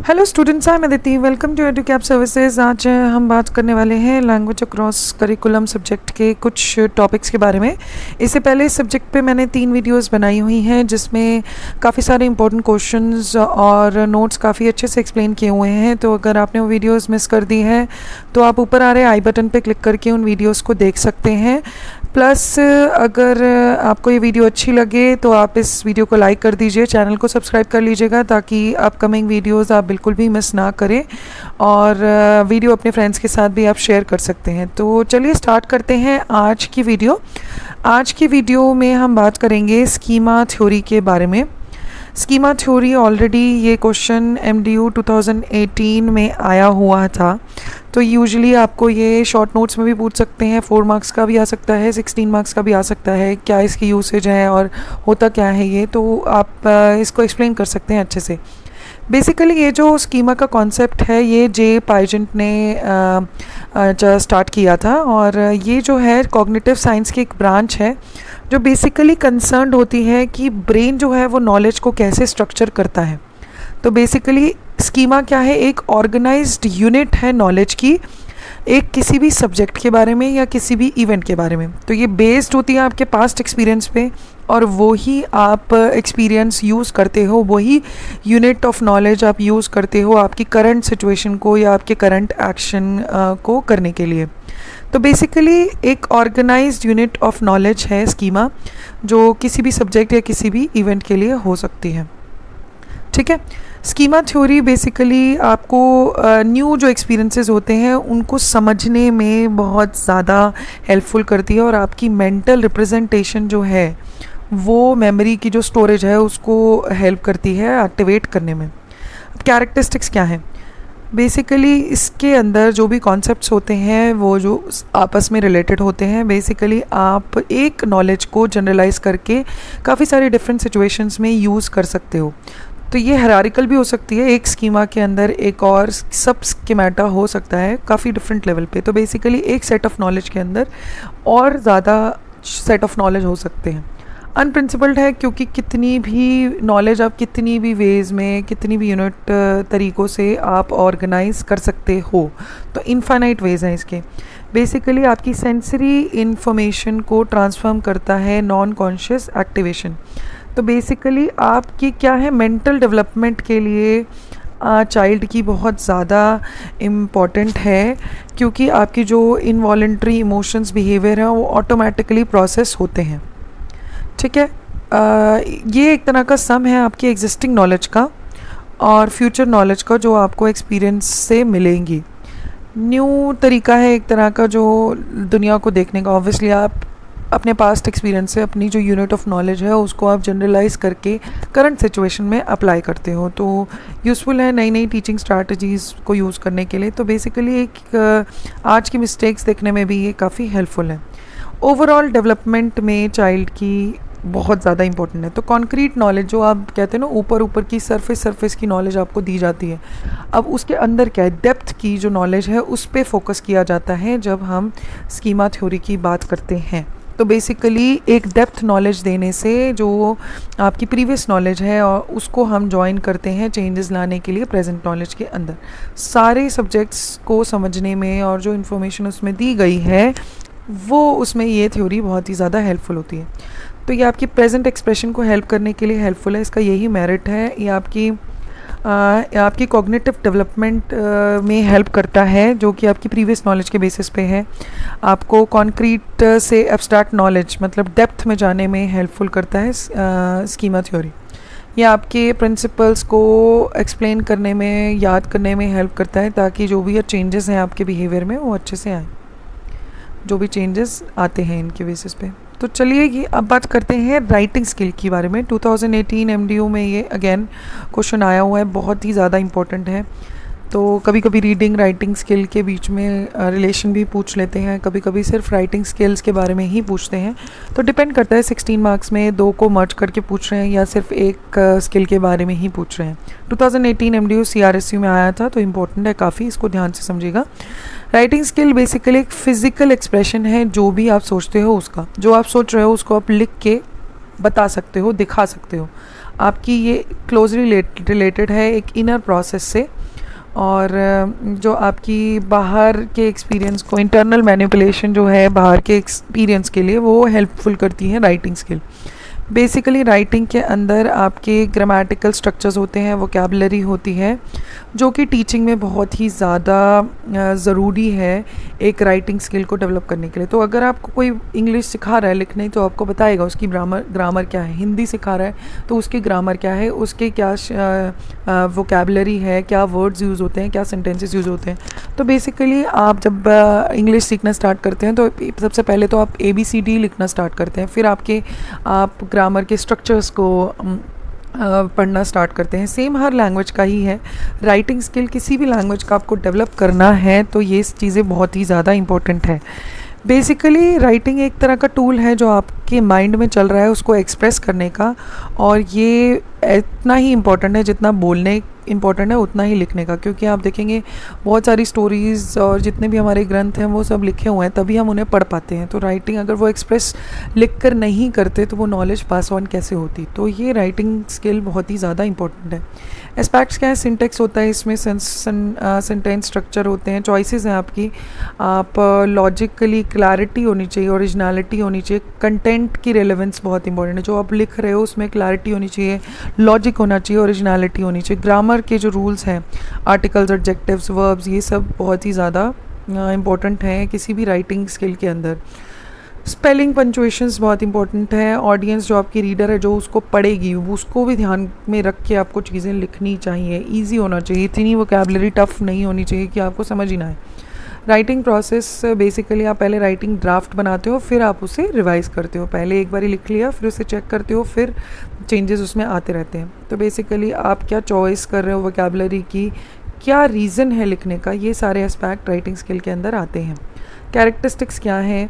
Hello students, I मैं Aditi. Welcome to Educap services. आज हम बात करने वाले हैं लैंग्वेज अक्रॉस करिकुलम सब्जेक्ट के कुछ टॉपिक्स के बारे में। इससे पहले इस सब्जेक्ट पे मैंने 3 वीडियोस बनाई हुई हैं जिसमें काफ़ी सारे इंपॉर्टेंट क्वेश्चंस और नोट्स काफ़ी अच्छे से एक्सप्लेन किए हुए हैं। तो अगर आपने वो वीडियोस मिस कर दी है तो आप ऊपर आ रहे आई बटन पे क्लिक करके उन वीडियोस को देख सकते हैं। प्लस अगर आपको ये वीडियो अच्छी लगे तो आप इस वीडियो को लाइक कर दीजिए, चैनल को सब्सक्राइब कर लीजिएगा ताकि अपकमिंग वीडियोस आप बिल्कुल भी मिस ना करें, और वीडियो अपने फ्रेंड्स के साथ भी आप शेयर कर सकते हैं। तो चलिए स्टार्ट करते हैं आज की वीडियो। आज की वीडियो में हम बात करेंगे स्कीमा थ्योरी के बारे में। स्कीमा थ्योरी ऑलरेडी ये क्वेश्चन MDU 2018 में आया हुआ था। तो यूजुअली आपको ये शॉर्ट नोट्स में भी पूछ सकते हैं, 4 मार्क्स का भी आ सकता है, 16 मार्क्स का भी आ सकता है। क्या इसकी यूसेज है और होता क्या है ये, तो आप इसको एक्सप्लेन कर सकते हैं अच्छे से। बेसिकली ये जो स्कीमा का कॉन्सेप्ट है ये जे पाइजेंट ने स्टार्ट किया था, और ये जो है कॉग्निटिव साइंस की एक ब्रांच है जो बेसिकली कंसर्न्ड होती है कि ब्रेन जो है वो नॉलेज को कैसे स्ट्रक्चर करता है। तो बेसिकली स्कीमा क्या है, एक ऑर्गेनाइज्ड यूनिट है नॉलेज की, एक किसी भी सब्जेक्ट के बारे में या किसी भी इवेंट के बारे में। तो ये बेस्ड होती है आपके पास्ट एक्सपीरियंस पे, और वही आप एक्सपीरियंस यूज़ करते हो, वही यूनिट ऑफ नॉलेज आप यूज़ करते हो आपकी करंट सिचुएशन को या आपके करंट एक्शन को करने के लिए। तो बेसिकली एक ऑर्गेनाइज्ड यूनिट ऑफ नॉलेज है स्कीमा, जो किसी भी सब्जेक्ट या किसी भी इवेंट के लिए हो सकती है। ठीक है। स्कीमा थ्योरी बेसिकली आपको न्यू जो एक्सपीरियंसेस होते हैं उनको समझने में बहुत ज़्यादा हेल्पफुल करती है, और आपकी मेंटल रिप्रेजेंटेशन जो है वो मेमोरी की जो स्टोरेज है उसको हेल्प करती है एक्टिवेट करने में। अब कैरेक्टरिस्टिक्स क्या हैं? बेसिकली इसके अंदर जो भी कॉन्सेप्ट्स होते हैं वो जो आपस में रिलेटेड होते हैं। बेसिकली आप एक नॉलेज को जनरलाइज करके काफ़ी सारी डिफरेंट सिचुएशंस में यूज़ कर सकते हो। तो ये हायरार्किकल भी हो सकती है, एक स्कीमा के अंदर एक और सब स्कीमेटा हो सकता है काफ़ी डिफरेंट लेवल पे। तो बेसिकली एक सेट ऑफ नॉलेज के अंदर और ज़्यादा सेट ऑफ नॉलेज हो सकते हैं। अनप्रिंसिपल्ड है क्योंकि कितनी भी नॉलेज आप कितनी भी वेज में कितनी भी यूनिट तरीक़ों से आप ऑर्गेनाइज कर सकते हो। तो इनफाइनाइट वेज हैं इसके। बेसिकली आपकी सेंसरी इंफॉर्मेशन को ट्रांसफॉर्म करता है नॉन कॉन्शियस एक्टिवेशन। तो बेसिकली आपकी क्या है, मेंटल डेवलपमेंट के लिए चाइल्ड की बहुत ज़्यादा इम्पॉर्टेंट है, क्योंकि आपकी जो इनवॉलेंट्री इमोशंस बिहेवियर हैं वो ऑटोमेटिकली प्रोसेस होते हैं। ठीक है। ये एक तरह का सम है आपकी एग्जिस्टिंग नॉलेज का और फ्यूचर नॉलेज का जो आपको एक्सपीरियंस से मिलेंगी। न्यू तरीका है एक तरह का जो दुनिया को देखने का। ऑब्वियसली आप अपने पास्ट एक्सपीरियंस से अपनी जो यूनिट ऑफ नॉलेज है उसको आप जनरलाइज करके करंट सिचुएशन में अप्लाई करते हो, तो यूज़फुल है नई नई टीचिंग स्ट्रैटेजीज़ को यूज़ करने के लिए। तो बेसिकली एक आज की मिस्टेक्स देखने में भी ये काफ़ी हेल्पफुल है। ओवरऑल डेवलपमेंट में चाइल्ड की बहुत ज़्यादा इंपॉर्टेंट है। तो कॉन्क्रीट नॉलेज जो आप कहते हैं ना, ऊपर ऊपर की सरफेस की नॉलेज आपको दी जाती है, अब उसके अंदर क्या है, डेप्थ की जो नॉलेज है उस पर फोकस किया जाता है जब हम स्कीमा थ्योरी की बात करते हैं। तो बेसिकली एक डेप्थ नॉलेज देने से जो आपकी प्रीवियस नॉलेज है और उसको हम जॉइन करते हैं चेंजेस लाने के लिए प्रेजेंट नॉलेज के अंदर। सारे सब्जेक्ट्स को समझने में और जो इन्फॉर्मेशन उसमें दी गई है वो उसमें ये थ्योरी बहुत ही ज़्यादा हेल्पफुल होती है। तो ये आपकी प्रेजेंट एक्सप्रेशन को हेल्प करने के लिए हेल्पफुल है, इसका यही मेरिट है। ये आपकी कॉग्निटिव डेवलपमेंट में हेल्प करता है, जो कि आपकी प्रीवियस नॉलेज के बेसिस पे है। आपको कॉन्क्रीट से एब्स्ट्रैक्ट नॉलेज मतलब डेप्थ में जाने में हेल्पफुल करता है स्कीमा थ्योरी। ये आपके प्रिंसिपल्स को एक्सप्लेन करने में, याद करने में हेल्प करता है, ताकि जो भी चेंजेस हैं आपके बिहेवियर में वो अच्छे से आएँ, जो भी चेंजेस आते हैं इनके बेसिस पे। तो चलिए ये अब बात करते हैं राइटिंग स्किल के बारे में। 2018 MDU में ये अगेन क्वेश्चन आया हुआ है, बहुत ही ज़्यादा इंपॉर्टेंट है। तो कभी कभी रीडिंग राइटिंग स्किल के बीच में रिलेशन भी पूछ लेते हैं, कभी कभी सिर्फ राइटिंग स्किल्स के बारे में ही पूछते हैं। तो डिपेंड करता है 16 मार्क्स में 2 को मर्ज करके पूछ रहे हैं या सिर्फ एक स्किल के बारे में ही पूछ रहे हैं। 2018 MDU CRSU में आया था, तो इम्पोर्टेंट है काफ़ी, इसको ध्यान से समझिएगा। राइटिंग स्किल बेसिकली एक फिज़िकल एक्सप्रेशन है, जो भी आप सोचते हो उसका, जो आप सोच रहे हो उसको आप लिख के बता सकते हो, दिखा सकते हो। आपकी ये क्लोजली रिलेटेड है एक इनर प्रोसेस से, और जो आपकी बाहर के एक्सपीरियंस को, इंटरनल मैनिपुलेशन जो है बाहर के एक्सपीरियंस के लिए, वो हेल्पफुल करती है राइटिंग स्किल। बेसिकली राइटिंग के अंदर आपके ग्रामेटिकल स्ट्रक्चर्स होते हैं, वोकैबुलरी होती है, जो कि टीचिंग में बहुत ही ज़्यादा ज़रूरी है एक राइटिंग स्किल को डेवलप करने के लिए। तो अगर आपको कोई इंग्लिश सिखा रहा है लिखने, तो आपको बताएगा उसकी ग्रामर क्या है। हिंदी सिखा रहा है तो उसकी ग्रामर क्या है, उसके क्या वोकैबुलरी है, क्या वर्ड्स यूज़ होते हैं, क्या सेंटेंसेस यूज़ होते हैं। तो बेसिकली आप जब इंग्लिश सीखना स्टार्ट करते हैं तो सबसे पहले तो आप ABCD लिखना स्टार्ट करते हैं, फिर आप ग्रामर के स्ट्रक्चर्स को पढ़ना स्टार्ट करते हैं। सेम हर लैंग्वेज का ही है। राइटिंग स्किल किसी भी लैंग्वेज का आपको डेवलप करना है तो ये चीज़ें बहुत ही ज़्यादा इंपॉर्टेंट है। बेसिकली राइटिंग एक तरह का टूल है जो आपके माइंड में चल रहा है उसको एक्सप्रेस करने का, और ये इतना ही इम्पोर्टेंट है जितना बोलने इम्पॉर्टेंट है उतना ही लिखने का। क्योंकि आप देखेंगे बहुत सारी स्टोरीज़ और जितने भी हमारे ग्रंथ हैं वो सब लिखे हुए हैं, तभी हम उन्हें पढ़ पाते हैं। तो राइटिंग अगर वो एक्सप्रेस लिख कर नहीं करते तो वो नॉलेज पास ऑन कैसे होती। तो ये राइटिंग स्किल बहुत ही ज़्यादा इंपॉर्टेंट है। एस्पेक्ट्स क्या है, सिंटेक्स होता है इसमें, सेंटेंस स्ट्रक्चर होते हैं, चॉइसेस हैं आपकी, आप लॉजिकली क्लैरिटी होनी चाहिए, ओरिजिनलिटी होनी चाहिए, कंटेंट की रेलेवेंस बहुत इंपॉर्टेंट है। जो आप लिख रहे हो उसमें क्लैरिटी होनी चाहिए, लॉजिक होना चाहिए, ओरिजिनलिटी होनी चाहिए। ग्रामर के जो रूल्स हैं, आर्टिकल्स, एडजेक्टिव्स, वर्ब्स, ये सब बहुत ही ज़्यादा इंपॉर्टेंट हैं किसी भी राइटिंग स्किल के अंदर। स्पेलिंग, पंचुएशंस बहुत इंपॉर्टेंट है। ऑडियंस जो आपकी रीडर है जो उसको पढ़ेगी उसको भी ध्यान में रख के आपको चीज़ें लिखनी चाहिए। ईजी होना चाहिए, इतनी वोकैबुलरी टफ नहीं होनी चाहिए कि आपको समझ ही ना आए। राइटिंग प्रोसेस बेसिकली आप पहले राइटिंग ड्राफ्ट बनाते हो, फिर आप उसे रिवाइज़ करते हो। पहले एक बार लिख लिया, फिर उसे चेक करते हो, फिर चेंजेस उसमें आते रहते हैं। तो बेसिकली आप क्या चॉइस कर रहे हो वोकैबुलरी की, क्या रीज़न है लिखने का, ये सारे एस्पेक्ट राइटिंग स्किल के अंदर आते हैं। कैरेक्टरिस्टिक्स क्या हैं,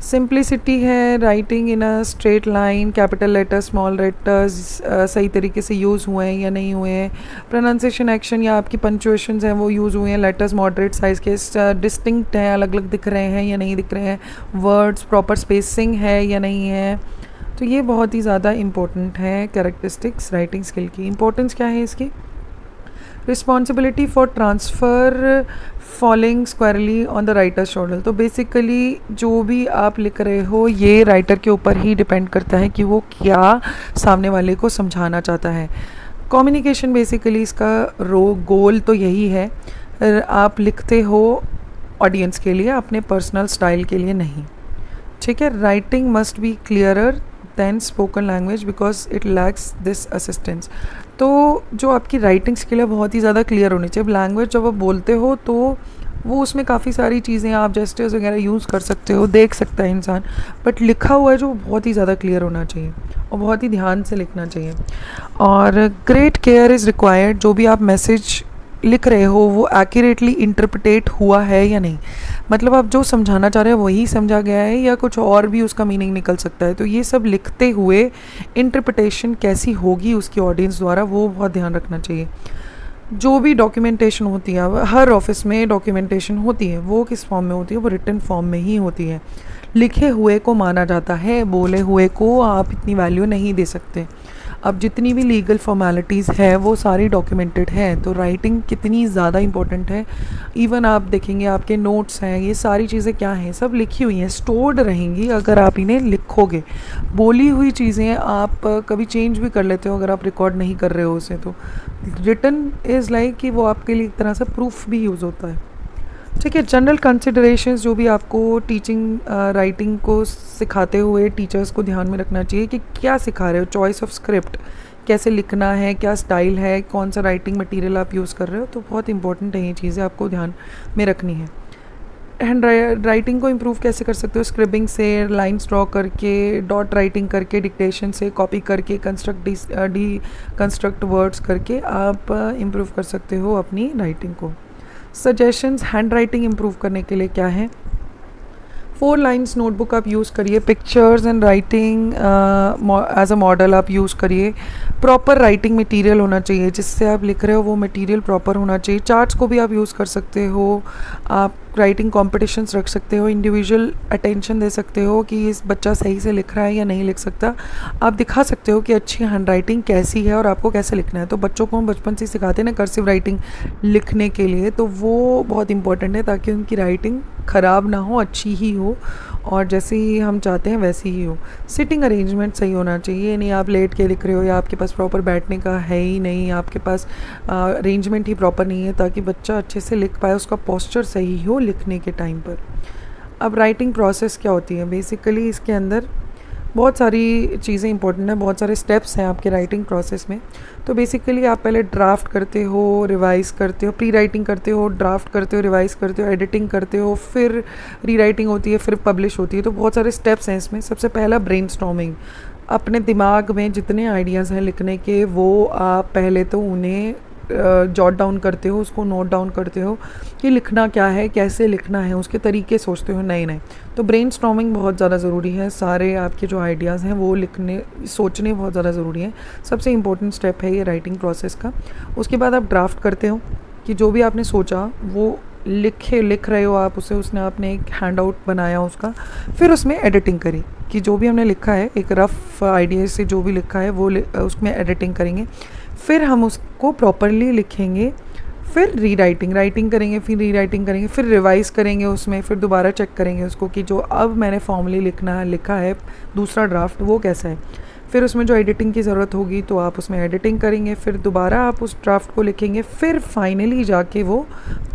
सिंप्लिसिटी है, writing in a straight line, capital letters, small letters सही तरीके से यूज़ हुए हैं या नहीं हुए हैं, प्रोनाउंसिएशन, एक्शन या आपकी पंचुएशंस हैं वो यूज़ हुए हैं, लेटर्स मॉडरेट साइज़ के, डिस्टिंक्ट हैं, अलग अलग दिख रहे हैं या नहीं दिख रहे हैं, वर्ड्स प्रॉपर स्पेसिंग है या नहीं है। तो ये बहुत ही ज़्यादा इंपॉर्टेंट है कैरेक्टरिस्टिक्स राइटिंग स्किल की। इंपॉर्टेंस क्या है इसकी, responsibility for transfer following स्क्वायरली on the writer shoulder. तो बेसिकली जो भी आप लिख रहे हो ये राइटर के ऊपर ही डिपेंड करता है कि वो क्या सामने वाले को समझाना चाहता है। कम्युनिकेशन बेसिकली इसका गोल तो यही है, आप लिखते हो ऑडियंस के लिए, अपने पर्सनल स्टाइल के लिए नहीं। ठीक है, writing must be clearer than spoken language because it lacks this assistance. तो जो आपकी राइटिंग स्किल है बहुत ही ज़्यादा क्लियर होनी चाहिए। लैंग्वेज जब आप बोलते हो तो वो उसमें काफ़ी सारी चीज़ें आप जेस्चर्स वगैरह यूज़ कर सकते हो, देख सकता है इंसान, बट लिखा हुआ है जो बहुत ही ज़्यादा क्लियर होना चाहिए और बहुत ही ध्यान से लिखना चाहिए। और ग्रेट केयर इज़ रिक्वायर्ड, जो भी आप मैसेज लिख रहे हो वो एक्यूरेटली इंटरप्रेट हुआ है या नहीं, मतलब आप जो समझाना चाह रहे हो वही समझा गया है या कुछ और भी उसका मीनिंग निकल सकता है। तो ये सब लिखते हुए इंटरप्रिटेशन कैसी होगी उसकी ऑडियंस द्वारा, वो बहुत ध्यान रखना चाहिए। जो भी डॉक्यूमेंटेशन होती है, हर ऑफिस में डॉक्यूमेंटेशन होती है, वो किस फॉर्म में होती है, वो रिटन फॉर्म में ही होती है। लिखे हुए को माना जाता है, बोले हुए को आप इतनी वैल्यू नहीं दे सकते। अब जितनी भी लीगल फॉर्मेलिटीज़ है वो सारी डॉक्यूमेंटेड है, तो राइटिंग कितनी ज़्यादा इंपॉर्टेंट है। इवन आप देखेंगे आपके नोट्स हैं, ये सारी चीज़ें क्या हैं, सब लिखी हुई हैं, स्टोर्ड रहेंगी अगर आप इन्हें लिखोगे। बोली हुई चीज़ें आप कभी चेंज भी कर लेते हो अगर आप रिकॉर्ड नहीं कर रहे हो उसे। तो रिटन इज़ लाइक कि वो आपके लिए एक तरह से प्रूफ भी यूज़ होता है। ठीक है, जनरल कंसिडरेशंस जो भी आपको टीचिंग राइटिंग को सिखाते हुए टीचर्स को ध्यान में रखना चाहिए कि क्या सिखा रहे हो। चॉइस ऑफ स्क्रिप्ट, कैसे लिखना है, क्या स्टाइल है, कौन सा राइटिंग मटेरियल आप यूज़ कर रहे हो, तो बहुत इंपॉर्टेंट है ये चीज़ें आपको ध्यान में रखनी है। हैंड राइटिंग को इम्प्रूव कैसे कर सकते हो, स्क्रिबिंग से, लाइन्स ड्रॉ करके, डॉट राइटिंग करके, डिक्टेशन से, कॉपी करके, कंस्ट्रक्ट वर्ड्स करके आप इम्प्रूव कर सकते हो अपनी राइटिंग को। सजेशंस हैंड राइटिंग इम्प्रूव करने के लिए क्या है, 4 लाइन्स नोटबुक आप यूज़ करिए, pictures and writing as a model आप यूज़ करिए। प्रॉपर राइटिंग मटेरियल होना चाहिए, जिससे आप लिख रहे हो वो मटेरियल प्रॉपर होना चाहिए। चार्ट्स को भी आप यूज़ कर सकते हो, आप राइटिंग कॉम्पिटिशन्स रख सकते हो, इंडिविजुअल अटेंशन दे सकते हो कि इस बच्चा सही से लिख रहा है या नहीं लिख सकता। आप दिखा सकते हो कि अच्छी हैंड राइटिंग कैसी है और आपको कैसे लिखना है। तो बच्चों को हम बचपन से सिखाते हैं ना कर्सिव राइटिंग लिखने के लिए, तो वो बहुत इंपॉर्टेंट है ताकि उनकी राइटिंग ख़राब ना हो, अच्छी ही हो और जैसे ही हम चाहते हैं वैसी ही हो। सिटिंग अरेंजमेंट सही होना चाहिए, नहीं आप लेट के लिख रहे हो या आपके पास प्रॉपर बैठने का है ही नहीं, आपके पास अरेंजमेंट ही प्रॉपर नहीं है ताकि बच्चा अच्छे से लिख पाए, उसका पोस्चर सही हो लिखने के टाइम पर। अब राइटिंग प्रोसेस क्या होती है, बेसिकली इसके अंदर बहुत सारी चीज़ें इंपॉर्टेंट हैं, बहुत सारे स्टेप्स हैं आपके राइटिंग प्रोसेस में। तो बेसिकली आप पहले ड्राफ्ट करते हो, रिवाइज़ करते हो, प्री राइटिंग करते हो, ड्राफ्ट करते हो, रिवाइज़ करते हो, एडिटिंग करते हो, फिर री राइटिंग होती है, फिर पब्लिश होती है। तो बहुत सारे स्टेप्स हैं इसमें। सबसे पहला ब्रेनस्टॉर्मिंग, अपने दिमाग में जितने आइडियाज़ हैं लिखने के वो आप पहले तो उन्हें जॉट डाउन करते हो, उसको नोट डाउन करते हो कि लिखना क्या है, कैसे लिखना है, उसके तरीके सोचते हो नए नए। तो ब्रेनस्टॉर्मिंग बहुत ज़्यादा ज़रूरी है, सारे आपके जो आइडियाज़ हैं वो सोचने बहुत ज़्यादा ज़रूरी है। सबसे इम्पोर्टेंट स्टेप है ये राइटिंग प्रोसेस का। उसके बाद आप ड्राफ्ट करते हो कि जो भी आपने सोचा वो लिख रहे हो आप उसे, उसने आपने एक हैंड आउट बनाया उसका, फिर उसमें एडिटिंग करी कि जो भी हमने लिखा है एक रफ़ आइडिया से जो भी लिखा है वो उसमें एडिटिंग करेंगे, फिर हम उसको प्रॉपरली लिखेंगे, फिर राइटिंग करेंगे, फिर री राइटिंग करेंगे, फिर रिवाइज़ करेंगे उसमें, फिर दोबारा चेक करेंगे उसको कि जो अब मैंने फॉर्मली लिखा है दूसरा ड्राफ्ट वो कैसा है। फिर उसमें जो एडिटिंग की ज़रूरत होगी तो आप उसमें एडिटिंग करेंगे, फिर दोबारा आप उस ड्राफ्ट को लिखेंगे, फिर फाइनली जाके वो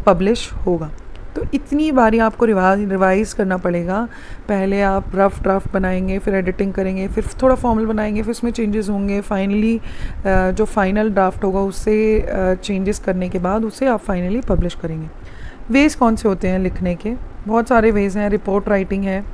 पब्लिश होगा। तो इतनी बारी आपको रिवाइज़ करना पड़ेगा। पहले आप रफ़ ड्राफ्ट बनाएंगे, फिर एडिटिंग करेंगे, फिर थोड़ा फॉर्मल बनाएंगे, फिर उसमें चेंजेस होंगे, फाइनली जो फाइनल ड्राफ्ट होगा उससे चेंजेस करने के बाद उसे आप फाइनली पब्लिश करेंगे। वेज़ कौन से होते हैं लिखने के, बहुत सारे वेज़ हैं। रिपोर्ट राइटिंग है,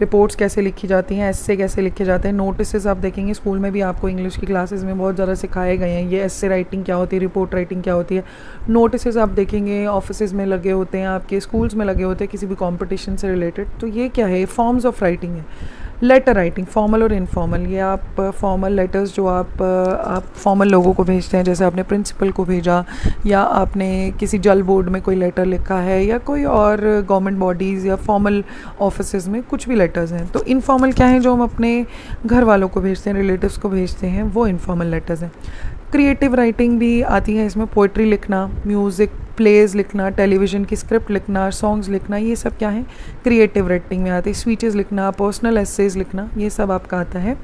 रिपोर्ट्स कैसे लिखी जाती हैं, एस्से कैसे लिखे जाते हैं। नोटिसेस आप देखेंगे स्कूल में भी आपको इंग्लिश की क्लासेस में बहुत ज़्यादा सिखाए गए हैं, ये एस्से राइटिंग क्या होती है, रिपोर्ट राइटिंग क्या होती है। नोटिसेस आप देखेंगे ऑफिसेज में लगे होते हैं, आपके स्कूल्स में लगे होते हैं किसी भी कंपटीशन से रिलेटेड। तो ये क्या है, फॉर्म्स ऑफ राइटिंग है। लेटर राइटिंग, फॉर्मल और इनफॉर्मल, ये आप फॉर्मल लेटर्स जो आप फॉर्मल लोगों को भेजते हैं, जैसे आपने प्रिंसिपल को भेजा या आपने किसी जल बोर्ड में कोई लेटर लिखा है या कोई और गवर्नमेंट बॉडीज़ या फॉर्मल ऑफिसेज में कुछ भी लेटर्स हैं। तो इनफॉर्मल क्या है, जो हम अपने घर वालों को भेजते हैं, रिलेटिव्स को भेजते हैं, वो इनफॉर्मल लेटर्स हैं। क्रिएटिव राइटिंग भी आती है इसमें, पोइट्री लिखना, म्यूज़िक, प्लेज़ लिखना, टेलीविज़न की स्क्रिप्ट लिखना, सॉन्ग्स लिखना, ये सब क्या है क्रिएटिव राइटिंग में आते हैं। स्पीचेस लिखना, पर्सनल एसेज लिखना, ये सब आपका आता है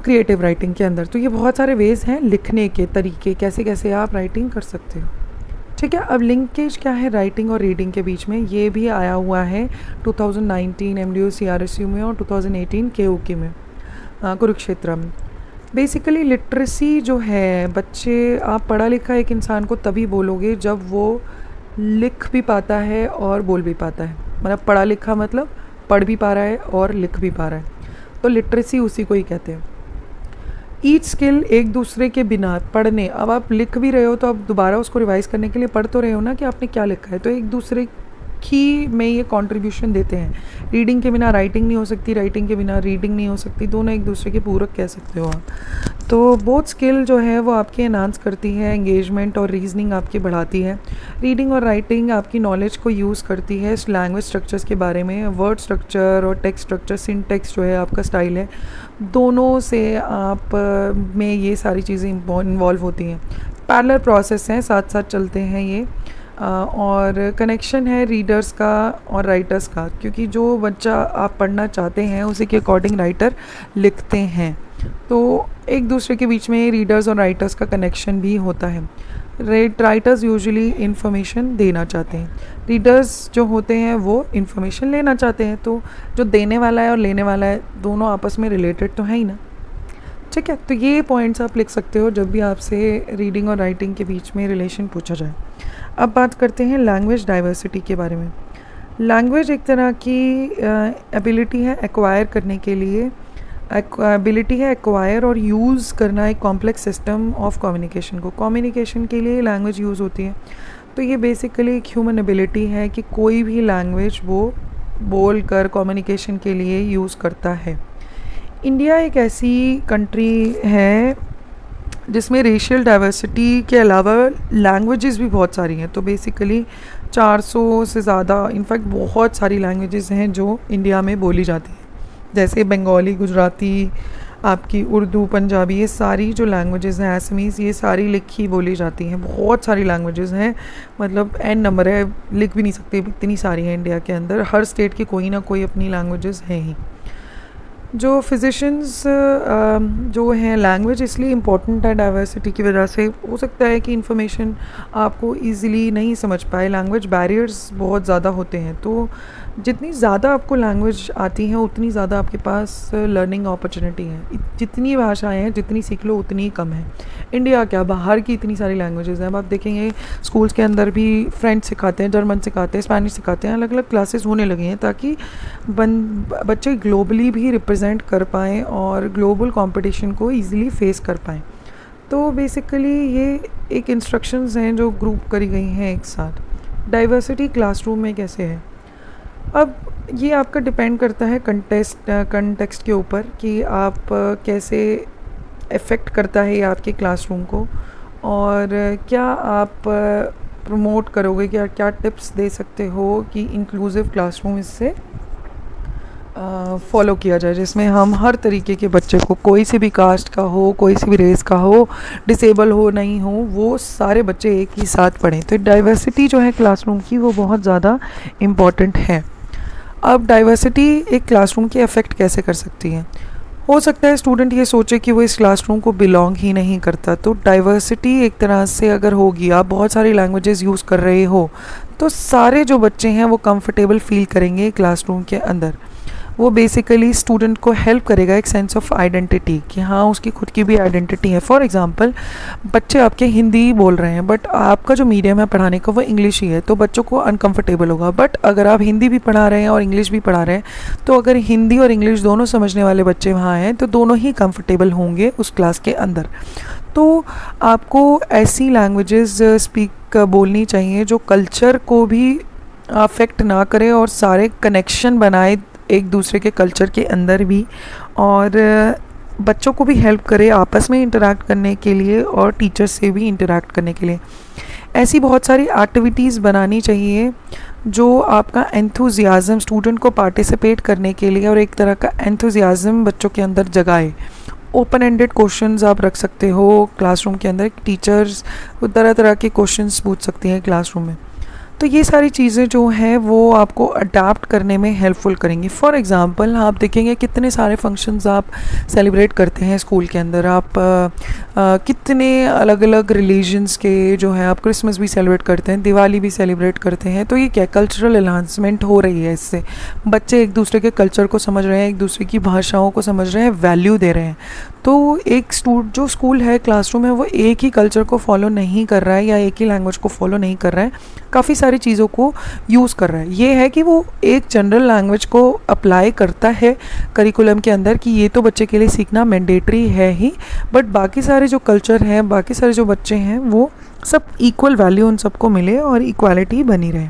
क्रिएटिव राइटिंग के अंदर। तो ये बहुत सारे वेज़ हैं लिखने के तरीके, कैसे कैसे आप राइटिंग कर सकते हो। ठीक है, अब लिंकेज क्या है राइटिंग और रीडिंग के बीच में, ये भी आया हुआ है 2019 MDO CRSU में और 2018 KUK में, कुरुक्षेत्र में। बेसिकली लिटरेसी जो है, बच्चे, आप पढ़ा लिखा एक इंसान को तभी बोलोगे जब वो लिख भी पाता है और बोल भी पाता है। मतलब पढ़ा लिखा मतलब पढ़ भी पा रहा है और लिख भी पा रहा है, तो लिटरेसी उसी को ही कहते हैं। ईच स्किल एक दूसरे के बिना पढ़ने, अब आप लिख भी रहे हो तो आप दोबारा उसको रिवाइज़ करने के लिए पढ़ तो रहे हो ना कि आपने क्या लिखा है, तो एक दूसरे की में ये कंट्रीब्यूशन देते हैं। रीडिंग के बिना राइटिंग नहीं हो सकती, राइटिंग के बिना रीडिंग नहीं हो सकती, दोनों एक दूसरे के पूरक कह सकते हो आप। तो बोथ स्किल जो है वो आपकी एनहांस करती है, एंगेजमेंट और रीजनिंग आपकी बढ़ाती है। रीडिंग और राइटिंग आपकी नॉलेज को यूज़ करती है लैंग्वेज स्ट्रक्चर्स के बारे में, वर्ड स्ट्रक्चर और टेक्स्ट स्ट्रक्चर, सिंटेक्स जो है आपका स्टाइल है, दोनों से आप में ये सारी चीज़ें इन्वॉल्व होती हैं। पैरेलल प्रोसेस हैं, साथ साथ चलते हैं ये, और कनेक्शन है रीडर्स का और राइटर्स का, क्योंकि जो बच्चा आप पढ़ना चाहते हैं उसी के अकॉर्डिंग राइटर लिखते हैं। तो एक दूसरे के बीच में रीडर्स और राइटर्स का कनेक्शन भी होता है। राइटर्स यूजुअली इन्फॉर्मेशन देना चाहते हैं, रीडर्स जो होते हैं वो इन्फॉर्मेशन लेना चाहते हैं। तो जो देने वाला है और लेने वाला है दोनों आपस में रिलेटेड तो है ही ना। ठीक है, तो ये पॉइंट्स आप लिख सकते हो जब भी आपसे रीडिंग और राइटिंग के बीच में रिलेशन पूछा जाए। अब बात करते हैं लैंग्वेज डाइवर्सिटी के बारे में। लैंग्वेज एक तरह की एबिलिटी है एक्वायर करने के लिए, एबिलिटी है एक्वायर और यूज़ करना एक कॉम्प्लेक्स सिस्टम ऑफ कम्युनिकेशन को। कम्युनिकेशन के लिए लैंग्वेज यूज़ होती है, तो ये बेसिकली एक ह्यूमन एबिलिटी है कि कोई भी लैंग्वेज वो बोल कर कम्युनिकेशन के लिए यूज़ करता है। इंडिया एक ऐसी कंट्री है जिसमें रेशियल डाइवर्सिटी के अलावा लैंग्वेजेस भी बहुत सारी हैं। तो बेसिकली 400 से ज़्यादा, इनफैक्ट बहुत सारी लैंग्वेजेस हैं जो इंडिया में बोली जाती हैं, जैसे बंगाली, गुजराती, आपकी उर्दू, पंजाबी, ये सारी जो लैंग्वेजेस हैं, असमीज़, ये सारी लिखी बोली जाती हैं। बहुत सारी लैंग्वेजेस हैं, मतलब एन नंबर है, लिख भी नहीं सकते, इतनी सारी हैं इंडिया के अंदर। हर स्टेट की कोई ना कोई अपनी लैंग्वेजेस हैं ही। जो फिजिशियंस जो हैं, लैंग्वेज इसलिए इम्पोर्टेंट है डाइवर्सिटी की वजह से। हो सकता है कि इंफॉर्मेशन आपको इजीली नहीं समझ पाए, लैंग्वेज बैरियर्स बहुत ज़्यादा होते हैं। तो जितनी ज़्यादा आपको लैंग्वेज आती हैं उतनी ज़्यादा आपके पास लर्निंग अपॉर्चुनिटी है। जितनी भाषाएं हैं, जितनी सीख लो उतनी ही कम है। इंडिया क्या, बाहर की इतनी सारी लैंग्वेजेस हैं। अब आप देखेंगे स्कूल्स के अंदर भी फ्रेंच सिखाते हैं, जर्मन सिखाते हैं, स्पेनिश सिखाते हैं, अलग अलग क्लासेस होने लगे हैं ताकि बच्चे ग्लोबली भी रिप्रेजेंट कर पाएँ और ग्लोबल कंपटीशन को ईज़िली फेस कर पाएँ। तो बेसिकली ये एक इंस्ट्रक्शंस हैं जो ग्रुप करी गई हैं एक साथ। डाइवर्सिटी क्लासरूम में कैसे है, अब ये आपका डिपेंड करता है कंटेक्स्ट के ऊपर कि आप कैसे इफ़ेक्ट करता है ये आपके क्लासरूम को, और क्या आप प्रमोट करोगे, क्या टिप्स दे सकते हो कि इंक्लूसिव क्लासरूम इससे फॉलो किया जाए, जिसमें हम हर तरीके के बच्चे को, कोई सी भी कास्ट का हो, कोई सी भी रेस का हो, डिसेबल हो नहीं हो, वो सारे बच्चे एक ही साथ पढ़ें। तो डाइवर्सिटी जो है क्लासरूम की वो बहुत ज़्यादा इम्पॉर्टेंट है। अब डाइवर्सिटी एक क्लासरूम की अफेक्ट कैसे कर सकती है। हो सकता है स्टूडेंट ये सोचे कि वो इस क्लासरूम को बिलोंग ही नहीं करता। तो डाइवर्सिटी एक तरह से अगर होगी, आप बहुत सारी लैंग्वेजेस यूज़ कर रहे हो, तो सारे जो बच्चे हैं वो कंफर्टेबल फील करेंगे क्लासरूम के अंदर। वो बेसिकली स्टूडेंट को हेल्प करेगा एक सेंस ऑफ आइडेंटिटी, कि हाँ उसकी खुद की भी आइडेंटिटी है। फॉर एग्जांपल, बच्चे आपके हिंदी बोल रहे हैं बट आपका जो मीडियम है पढ़ाने का वो इंग्लिश ही है, तो बच्चों को अनकंफर्टेबल होगा। बट अगर आप हिंदी भी पढ़ा रहे हैं और इंग्लिश भी पढ़ा रहे हैं, तो अगर हिंदी और इंग्लिश दोनों समझने वाले बच्चे वहाँ हैं तो दोनों ही कंफर्टेबल होंगे उस क्लास के अंदर। तो आपको ऐसी लैंग्वेजेस बोलनी चाहिए जो कल्चर को भी अफेक्ट ना करे और सारे कनेक्शन बनाए एक दूसरे के कल्चर के अंदर भी, और बच्चों को भी हेल्प करे आपस में इंटरैक्ट करने के लिए और टीचर से भी इंटरैक्ट करने के लिए। ऐसी बहुत सारी एक्टिविटीज़ बनानी चाहिए जो आपका एंथुजियाज़म, स्टूडेंट को पार्टिसिपेट करने के लिए और एक तरह का एंथुजियाज़म बच्चों के अंदर जगाए। ओपन एंडेड क्वेश्चंस आप रख सकते हो क्लासरूम के अंदर, टीचर्स तरह तरह के क्वेश्चंस पूछ सकती हैं क्लासरूम में। तो ये सारी चीज़ें जो हैं वो आपको अडाप्ट करने में हेल्पफुल करेंगी। फॉर एग्ज़ाम्पल, आप देखेंगे कितने सारे फंक्शंस आप सेलिब्रेट करते हैं स्कूल के अंदर। आप कितने अलग अलग रिलीजन्स के जो है, आप क्रिसमस भी सेलिब्रेट करते हैं, दिवाली भी सेलिब्रेट करते हैं। तो ये क्या कल्चरल एनहांसमेंट हो रही है, इससे बच्चे एक दूसरे के कल्चर को समझ रहे हैं, एक दूसरे की भाषाओं को समझ रहे हैं, वैल्यू दे रहे हैं। तो एक जो स्कूल है, क्लासरूम है, वो एक ही कल्चर को फॉलो नहीं कर रहा है या एक ही लैंग्वेज को फॉलो नहीं कर रहा है, काफ़ी सारी चीज़ों को यूज़ कर रहा है। ये है कि वो एक जनरल लैंग्वेज को अप्लाई करता है करिकुलम के अंदर कि ये तो बच्चे के लिए सीखना मैंडेटरी है ही, बट बाकी सारे जो कल्चर हैं, बाकी सारे जो बच्चे हैं, वो सब इक्वल वैल्यू उन सबको मिले और इक्वालिटी बनी रहे।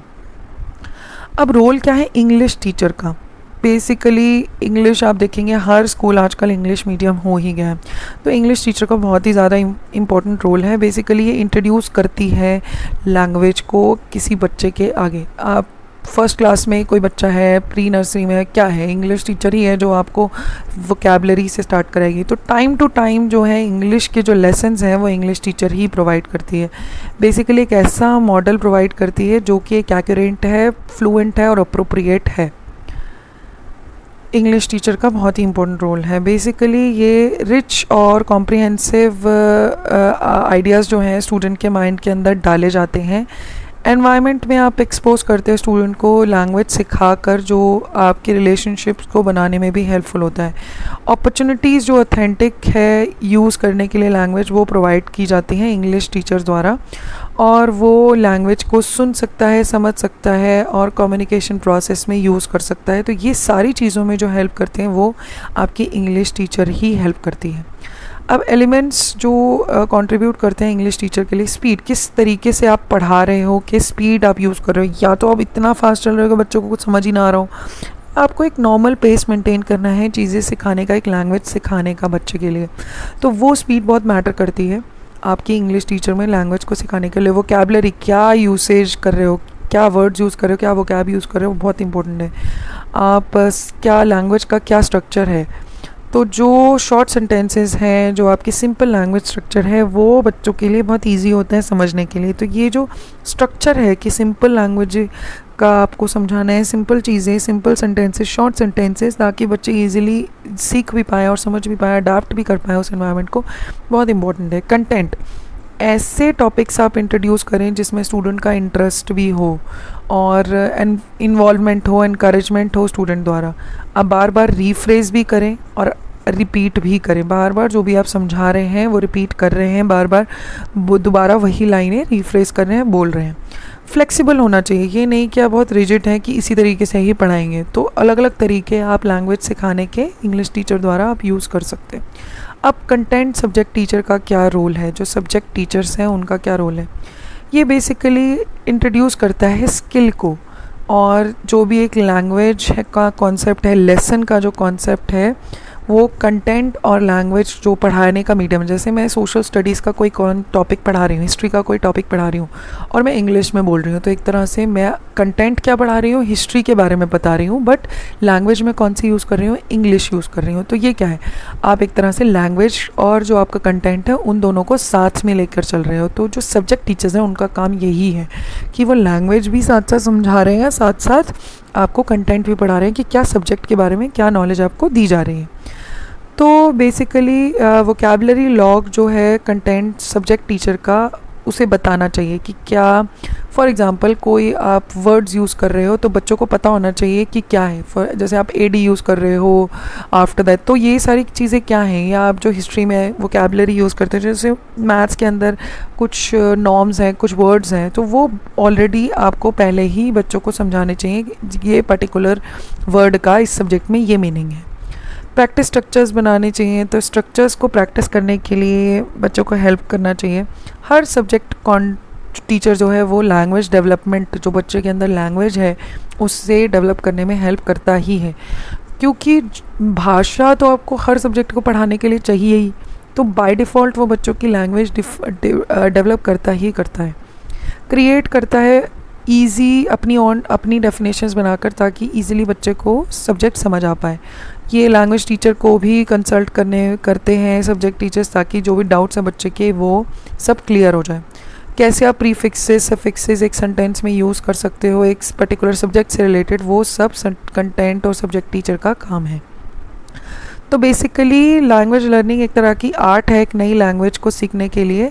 अब रोल क्या है इंग्लिश टीचर का। बेसिकली इंग्लिश आप देखेंगे हर स्कूल आजकल इंग्लिश मीडियम हो ही गया है, तो इंग्लिश टीचर का बहुत ही ज़्यादा इम्पोर्टेंट रोल है। बेसिकली ये इंट्रोड्यूस करती है लैंग्वेज को किसी बच्चे के आगे। आप फर्स्ट क्लास में कोई बच्चा है, प्री नर्सरी में, क्या है, इंग्लिश टीचर ही है जो आपको वोकैबलरी से स्टार्ट कराएगी। तो टाइम टू टाइम जो है इंग्लिश के जो लेसन्स हैं वो इंग्लिश टीचर ही प्रोवाइड करती है। बेसिकली एक ऐसा मॉडल प्रोवाइड करती है जो कि एक एक्यूरेट है, फ्लुएंट है और अप्रोप्रिएट है। इंग्लिश टीचर का बहुत ही इंपॉर्टेंट रोल है। बेसिकली ये रिच और कॉम्प्रिहेंसिव आइडियाज़ जो हैं स्टूडेंट के माइंड के अंदर डाले जाते हैं। एनवायरनमेंट में आप एक्सपोज करते हैं स्टूडेंट को लैंग्वेज सिखाकर, जो आपके रिलेशनशिप्स को बनाने में भी हेल्पफुल होता है। अपॉर्चुनिटीज़ जो ऑथेंटिक है यूज़ करने के लिए लैंग्वेज, वो प्रोवाइड की जाती हैं इंग्लिश टीचर द्वारा, और वो लैंग्वेज को सुन सकता है, समझ सकता है और कम्युनिकेशन प्रोसेस में यूज़ कर सकता है। तो ये सारी चीज़ों में जो हेल्प करते हैं वो आपकी इंग्लिश टीचर ही हेल्प करती है। अब एलिमेंट्स जो कंट्रीब्यूट करते हैं इंग्लिश टीचर के लिए, स्पीड, किस तरीके से आप पढ़ा रहे हो, किस स्पीड आप यूज़ कर रहे हो। या तो आप इतना फास्ट चल रहे हो कि बच्चों को कुछ समझ ही ना आ रहा हो, आपको एक नॉर्मल पेस मेंटेन करना है चीज़ें सिखाने का, एक लैंग्वेज सिखाने का बच्चे के लिए, तो वो स्पीड बहुत मैटर करती है आपकी इंग्लिश टीचर में। लैंग्वेज को सिखाने के लिए वोकैबुलरी क्या यूसेज कर रहे हो, क्या वर्ड्स यूज़ कर रहे हो, क्या वोकैब यूज़ कर रहे हो, बहुत इंपॉर्टेंट है। आप क्या लैंग्वेज का क्या स्ट्रक्चर है, तो जो शॉर्ट सेंटेंसेस हैं, जो आपकी सिंपल लैंग्वेज स्ट्रक्चर है, वो बच्चों के लिए बहुत इजी होता है समझने के लिए। तो ये जो स्ट्रक्चर है कि सिंपल लैंग्वेज का आपको समझाना है, सिंपल चीज़ें, सिंपल सेंटेंसेस, शॉर्ट सेंटेंसेस, ताकि बच्चे इजीली सीख भी पाए और समझ भी पाए, अडाप्ट भी कर पाए उस एनवायरनमेंट को, बहुत इंपॉर्टेंट है। कंटेंट, ऐसे टॉपिक्स आप इंट्रोड्यूस करें जिसमें स्टूडेंट का इंटरेस्ट भी हो और इन्वॉल्वमेंट हो, इनकरेजमेंट हो स्टूडेंट द्वारा। आप बार बार रीफ्रेज भी करें और रिपीट भी करें, बार बार जो भी आप समझा रहे हैं वो रिपीट कर रहे हैं, बार बार दोबारा वही लाइनें रीफ्रेज कर रहे हैं, बोल रहे हैं। फ्लेक्सिबल होना चाहिए, ये नहीं कि आप बहुत रिजिड हैं कि इसी तरीके से ही पढ़ाएंगे। तो अलग अलग तरीके आप लैंग्वेज सिखाने के इंग्लिश टीचर द्वारा आप यूज़ कर सकते हैं। अब कंटेंट सब्जेक्ट टीचर का क्या रोल है, जो सब्जेक्ट टीचर्स हैं उनका क्या रोल है, ये बेसिकली इंट्रोड्यूस करता है स्किल को, और जो भी एक लैंग्वेज का कॉन्सेप्ट है, लेसन का जो कॉन्सेप्ट है, वो कंटेंट और लैंग्वेज जो पढ़ाने का मीडियम, जैसे मैं सोशल स्टडीज़ का कोई टॉपिक पढ़ा रही हूँ, हिस्ट्री का कोई टॉपिक पढ़ा रही हूँ और मैं इंग्लिश में बोल रही हूँ, तो एक तरह से मैं कंटेंट क्या पढ़ा रही हूँ, हिस्ट्री के बारे में बता रही हूँ, बट लैंग्वेज में कौन सी यूज़ कर रही हूँ, इंग्लिश यूज़ कर रही हूँ। तो ये क्या है, आप एक तरह से लैंग्वेज और जो आपका कंटेंट है उन दोनों को साथ में लेकर चल रहे हो। तो जो सब्जेक्ट टीचर्स हैं उनका काम यही है कि वो लैंग्वेज भी साथ साथ समझा रहे हैं, साथ साथ आपको कंटेंट भी पढ़ा रहे हैं कि क्या सब्जेक्ट के बारे में क्या नॉलेज आपको दी जा रही है। तो बेसिकली वोकैबुलरी लॉग जो है कंटेंट सब्जेक्ट टीचर का, उसे बताना चाहिए कि क्या, फॉर एग्ज़ाम्पल कोई आप वर्ड्स यूज़ कर रहे हो तो बच्चों को पता होना चाहिए कि क्या है। जैसे आप एडी यूज़ कर रहे हो आफ्टर दैट, तो ये सारी चीज़ें क्या हैं। या आप जो हिस्ट्री में वोकैबुलरी यूज़ करते हैं, जैसे मैथ्स के अंदर कुछ नॉर्म्स हैं, कुछ वर्ड्स हैं, तो वो ऑलरेडी आपको पहले ही बच्चों को समझाने चाहिए कि ये पर्टिकुलर वर्ड का इस सब्जेक्ट में ये मीनिंग है। प्रैक्टिस स्ट्रक्चर्स बनाने चाहिए, तो स्ट्रक्चर्स को प्रैक्टिस करने के लिए बच्चों को हेल्प करना चाहिए। हर सब्जेक्ट टीचर जो है वो लैंग्वेज डेवलपमेंट, जो बच्चे के अंदर लैंग्वेज है उससे डेवलप करने में हेल्प करता ही है, क्योंकि भाषा तो आपको हर सब्जेक्ट को पढ़ाने के लिए चाहिए ही, तो बाय डिफ़ॉल्ट वो बच्चों की लैंग्वेज डेवलप करता ही करता है, क्रिएट करता है ईजी अपनी डेफिनेशंस बनाकर, ताकि ईजिली बच्चे को सब्जेक्ट समझ आ पाए। ये लैंग्वेज टीचर को भी कंसल्ट करते हैं सब्जेक्ट टीचर्स, ताकि जो भी डाउट्स हैं बच्चे के वो सब क्लियर हो जाए। कैसे आप प्रीफिक्सेस, सफिक्सेस एक सेंटेंस में यूज़ कर सकते हो एक पर्टिकुलर सब्जेक्ट से रिलेटेड, वो सब कंटेंट और सब्जेक्ट टीचर का काम है। तो बेसिकली लैंग्वेज लर्निंग एक तरह की आर्ट है एक नई लैंग्वेज को सीखने के लिए,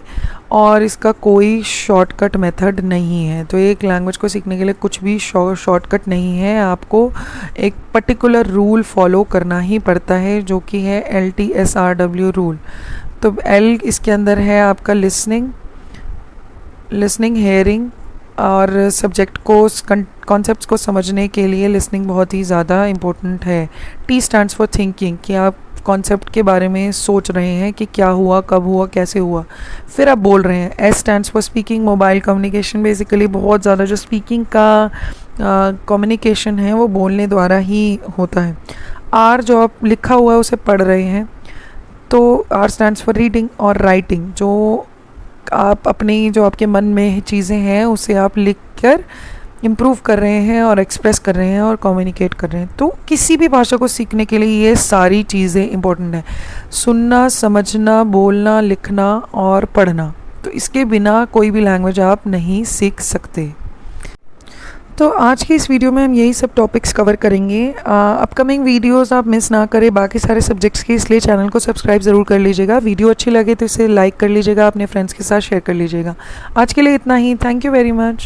और इसका कोई शॉर्टकट मेथड नहीं है। तो एक लैंग्वेज को सीखने के लिए कुछ भी शॉर्टकट नहीं है, आपको एक पर्टिकुलर रूल फॉलो करना ही पड़ता है, जो कि है LTSRW रूल। तो L इसके अंदर है आपका लिसनिंग, हेयरिंग, और सब्जेक्ट को कॉन्सेप्ट्स को समझने के लिए लिसनिंग बहुत ही ज़्यादा इम्पोर्टेंट है। T स्टैंड्स फॉर थिंकिंग, कि आप कॉन्सेप्ट के बारे में सोच रहे हैं कि क्या हुआ, कब हुआ, कैसे हुआ, फिर आप बोल रहे हैं। S stands for speaking, mobile communication, basically बहुत ज़्यादा जो स्पीकिंग का कम्युनिकेशन है वो बोलने द्वारा ही होता है। R जो आप लिखा हुआ है उसे पढ़ रहे हैं, तो R स्टैंड्स फॉर रीडिंग और राइटिंग, जो आप अपनी जो आपके मन में चीज़ें हैं उसे आप लिख कर इम्प्रूव कर रहे हैं और एक्सप्रेस कर रहे हैं और कम्युनिकेट कर रहे हैं। तो किसी भी भाषा को सीखने के लिए ये सारी चीज़ें इंपॉर्टेंट है, सुनना, समझना, बोलना, लिखना और पढ़ना। तो इसके बिना कोई भी लैंग्वेज आप नहीं सीख सकते। तो आज की इस वीडियो में हम यही सब टॉपिक्स कवर करेंगे। अपकमिंग वीडियोस आप मिस ना करें बाकी सारे सब्जेक्ट्स के, इसलिए चैनल को सब्सक्राइब ज़रूर कर लीजिएगा। वीडियो अच्छी लगे तो इसे लाइक कर लीजिएगा, अपने फ्रेंड्स के साथ शेयर कर लीजिएगा। आज के लिए इतना ही, थैंक यू वेरी मच।